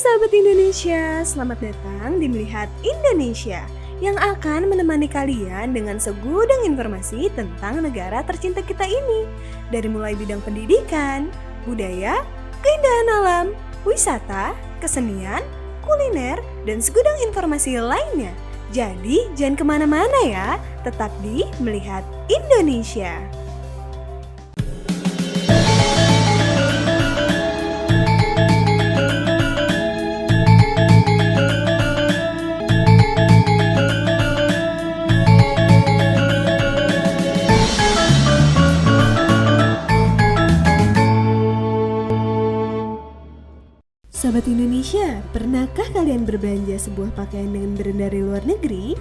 sahabat Indonesia, selamat datang di Melihat Indonesia yang akan menemani kalian dengan segudang informasi tentang negara tercinta kita ini. Dari mulai bidang pendidikan, budaya, keindahan alam, wisata, kesenian, kuliner, dan segudang informasi lainnya. Jadi jangan kemana-mana ya, tetap di Melihat Indonesia. Sahabat Indonesia, pernahkah kalian berbelanja sebuah pakaian dengan brand dari luar negeri?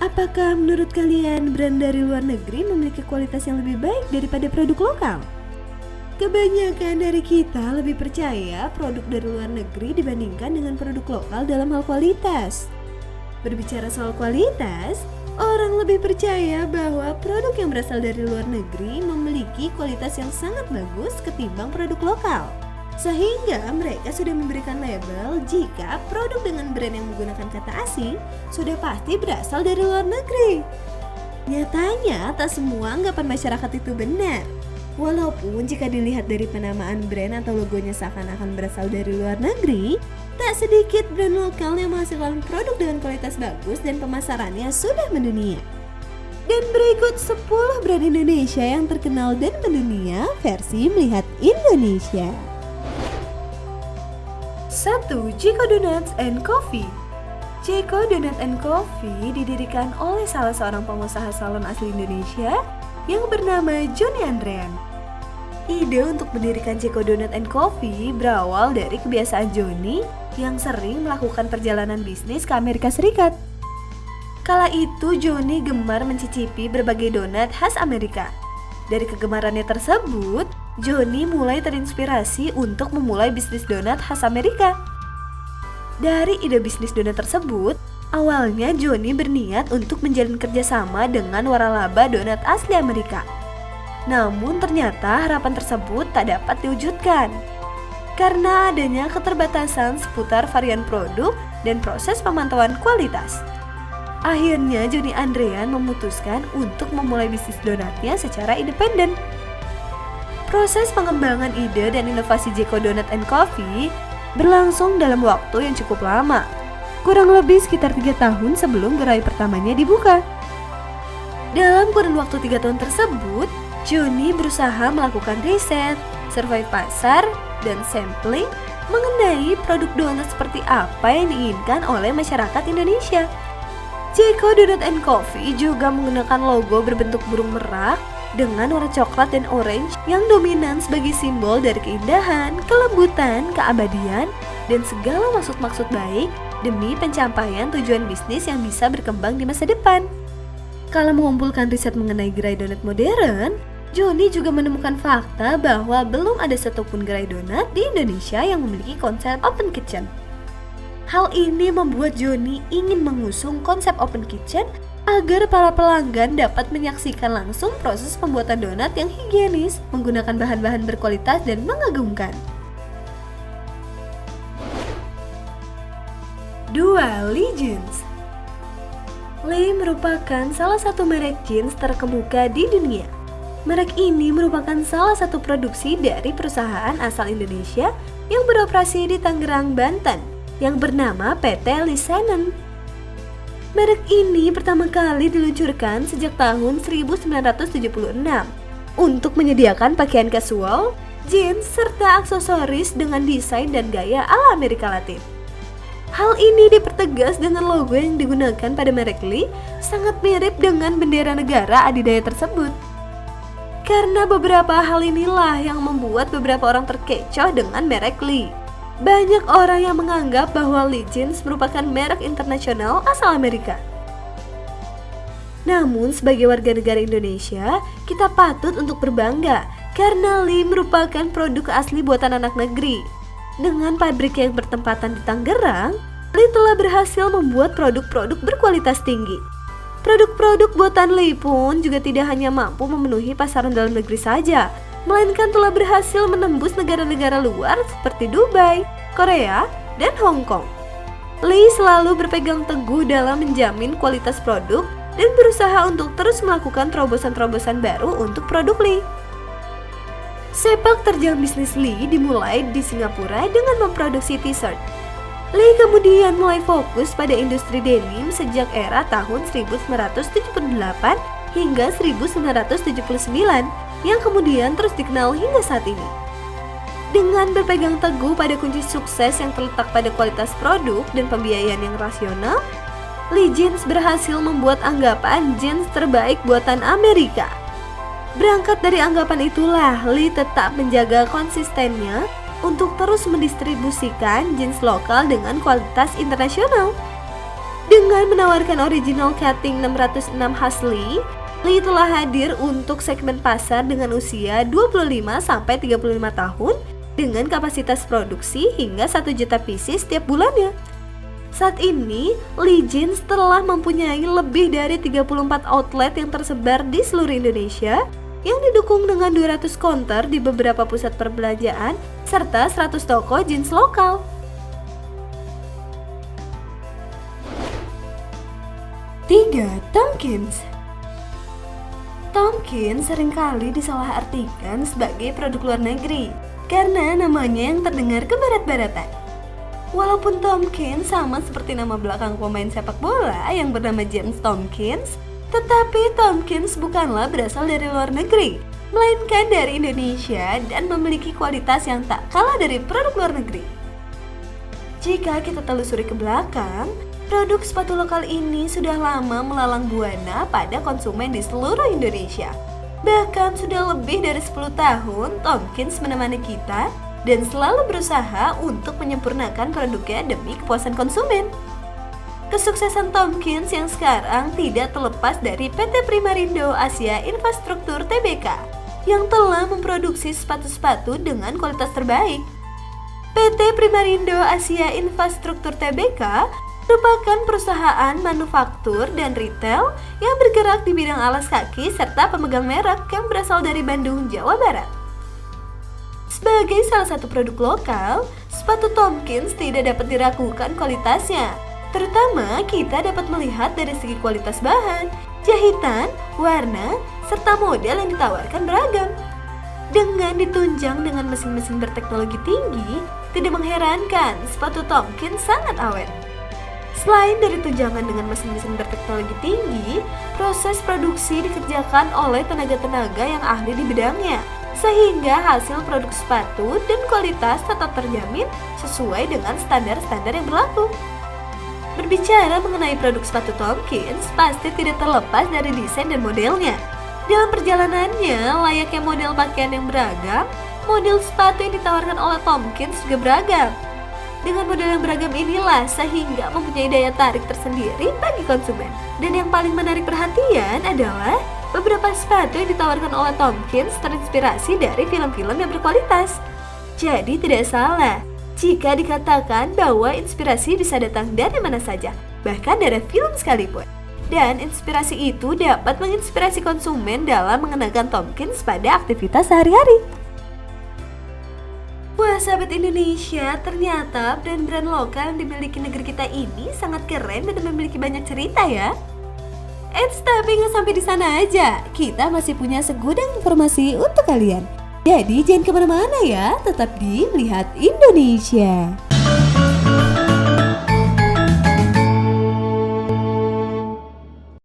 Apakah menurut kalian brand dari luar negeri memiliki kualitas yang lebih baik daripada produk lokal? Kebanyakan dari kita lebih percaya produk dari luar negeri dibandingkan dengan produk lokal dalam hal kualitas. Berbicara soal kualitas, orang lebih percaya bahwa produk yang berasal dari luar negeri memiliki kualitas yang sangat bagus ketimbang produk lokal. Sehingga mereka sudah memberikan label jika produk dengan brand yang menggunakan kata asing sudah pasti berasal dari luar negeri. Nyatanya tak semua anggapan masyarakat itu benar. Walaupun jika dilihat dari penamaan brand atau logonya seakan-akan berasal dari luar negeri, tak sedikit brand lokal yang menghasilkan produk dengan kualitas bagus dan pemasarannya sudah mendunia. Dan berikut 10 brand Indonesia yang terkenal dan mendunia versi Melihat Indonesia. 1. Jeko Donuts and Coffee. Jeko Donuts and Coffee didirikan oleh salah seorang pengusaha salon asli Indonesia yang bernama Johnny Andrean. Ide untuk mendirikan Jeko Donuts and Coffee berawal dari kebiasaan Johnny yang sering melakukan perjalanan bisnis ke Amerika Serikat. Kala itu Johnny gemar mencicipi berbagai donat khas Amerika. Dari kegemarannya tersebut, Johnny mulai terinspirasi untuk memulai bisnis donat khas Amerika. Dari ide bisnis donat tersebut, awalnya Johnny berniat untuk menjalin kerjasama dengan waralaba donat asli Amerika. Namun ternyata harapan tersebut tak dapat diwujudkan karena adanya keterbatasan seputar varian produk dan proses pemantauan kualitas. Akhirnya Johnny Andrean memutuskan untuk memulai bisnis donatnya secara independen. Proses pengembangan ide dan inovasi Jeko Donuts and Coffee berlangsung dalam waktu yang cukup lama, kurang lebih sekitar 3 tahun sebelum gerai pertamanya dibuka. Dalam kurun waktu 3 tahun tersebut, Johnny berusaha melakukan riset, survei pasar, dan sampling mengenai produk donat seperti apa yang diinginkan oleh masyarakat Indonesia. Jeko Donuts and Coffee juga menggunakan logo berbentuk burung merak dengan warna coklat dan orange yang dominan sebagai simbol dari keindahan, kelembutan, keabadian, dan segala maksud-maksud baik demi pencapaian tujuan bisnis yang bisa berkembang di masa depan. Kala mengumpulkan riset mengenai gerai donat modern, Johnny juga menemukan fakta bahwa belum ada satupun gerai donat di Indonesia yang memiliki konsep open kitchen. Hal ini membuat Johnny ingin mengusung konsep open kitchen agar para pelanggan dapat menyaksikan langsung proses pembuatan donat yang higienis, menggunakan bahan-bahan berkualitas dan mengagumkan. 2. Lee Jeans. Lee merupakan salah satu merek jeans terkemuka di dunia. Merek ini merupakan salah satu produksi dari perusahaan asal Indonesia yang beroperasi di Tangerang, Banten, yang bernama PT Lee Seinen. Merek ini pertama kali diluncurkan sejak tahun 1976 untuk menyediakan pakaian kasual, jeans, serta aksesoris dengan desain dan gaya ala Amerika Latin. Hal ini dipertegas dengan logo yang digunakan pada merek Lee sangat mirip dengan bendera negara adidaya tersebut. Karena beberapa hal inilah yang membuat beberapa orang terkecoh dengan merek Lee. Banyak orang yang menganggap bahwa Lee Jeans merupakan merek internasional asal Amerika. Namun sebagai warga negara Indonesia, kita patut untuk berbangga karena Lee merupakan produk asli buatan anak negeri. Dengan pabrik yang bertempatan di Tangerang, Lee telah berhasil membuat produk-produk berkualitas tinggi. Produk-produk buatan Lee pun juga tidak hanya mampu memenuhi pasaran dalam negeri saja, melainkan telah berhasil menembus negara-negara luar seperti Dubai, Korea, dan Hong Kong. Lee selalu berpegang teguh dalam menjamin kualitas produk dan berusaha untuk terus melakukan terobosan-terobosan baru untuk produk Lee. Sepak terjang bisnis Lee dimulai di Singapura dengan memproduksi t-shirt. Lee kemudian mulai fokus pada industri denim sejak era tahun 1978 hingga 1979 yang kemudian terus dikenal hingga saat ini. Dengan berpegang teguh pada kunci sukses yang terletak pada kualitas produk dan pembiayaan yang rasional, Lee Jeans berhasil membuat anggapan jeans terbaik buatan Amerika. Berangkat dari anggapan itulah, Lee tetap menjaga konsistennya untuk terus mendistribusikan jeans lokal dengan kualitas internasional. Dengan menawarkan original cutting 606 khas Lee telah hadir untuk segmen pasar dengan usia 25-35 tahun dengan kapasitas produksi hingga 1 juta pieces setiap bulannya. Saat ini, Lee Jeans telah mempunyai lebih dari 34 outlet yang tersebar di seluruh Indonesia yang didukung dengan 200 counter di beberapa pusat perbelanjaan serta 100 toko jeans lokal. 3. Tomkins. Tomkins seringkali disalahartikan sebagai produk luar negeri karena namanya yang terdengar kebarat-baratan. Walaupun Tomkins sama seperti nama belakang pemain sepak bola yang bernama James Tomkins, tetapi Tomkins bukanlah berasal dari luar negeri, melainkan dari Indonesia dan memiliki kualitas yang tak kalah dari produk luar negeri. Jika kita telusuri ke belakang, produk sepatu lokal ini sudah lama melalang buana pada konsumen di seluruh Indonesia. Bahkan sudah lebih dari 10 tahun Tomkins menemani kita dan selalu berusaha untuk menyempurnakan produknya demi kepuasan konsumen. Kesuksesan Tomkins yang sekarang tidak terlepas dari PT Primarindo Asia Infrastruktur Tbk yang telah memproduksi sepatu-sepatu dengan kualitas terbaik. PT Primarindo Asia Infrastruktur Tbk merupakan perusahaan manufaktur dan retail yang bergerak di bidang alas kaki serta pemegang merek yang berasal dari Bandung, Jawa Barat. Sebagai salah satu produk lokal, sepatu Tomkins tidak dapat diragukan kualitasnya. Terutama kita dapat melihat dari segi kualitas bahan, jahitan, warna, serta model yang ditawarkan beragam. Dengan ditunjang dengan mesin-mesin berteknologi tinggi, tidak mengherankan sepatu Tomkins sangat awet. Selain dari tunjangan dengan mesin-mesin berteknologi tinggi, proses produksi dikerjakan oleh tenaga-tenaga yang ahli di bidangnya, sehingga hasil produk sepatu dan kualitas tetap terjamin sesuai dengan standar-standar yang berlaku. Berbicara mengenai produk sepatu Tomkins, pasti tidak terlepas dari desain dan modelnya. Dalam perjalanannya, layaknya model pakaian yang beragam, model sepatu yang ditawarkan oleh Tomkins juga beragam. Dengan model yang beragam inilah sehingga mempunyai daya tarik tersendiri bagi konsumen. Dan yang paling menarik perhatian adalah beberapa sepatu yang ditawarkan oleh Tomkins terinspirasi dari film-film yang berkualitas. Jadi tidak salah jika dikatakan bahwa inspirasi bisa datang dari mana saja, bahkan dari film sekalipun. Dan inspirasi itu dapat menginspirasi konsumen dalam mengenakan Tomkins pada aktivitas sehari-hari. Wah, sahabat Indonesia, ternyata brand-brand lokal yang dimiliki negeri kita ini sangat keren dan memiliki banyak cerita ya. Tapi nggak sampai di sana aja, kita masih punya segudang informasi untuk kalian. Jadi jangan kemana-mana ya, tetap di Lihat Indonesia.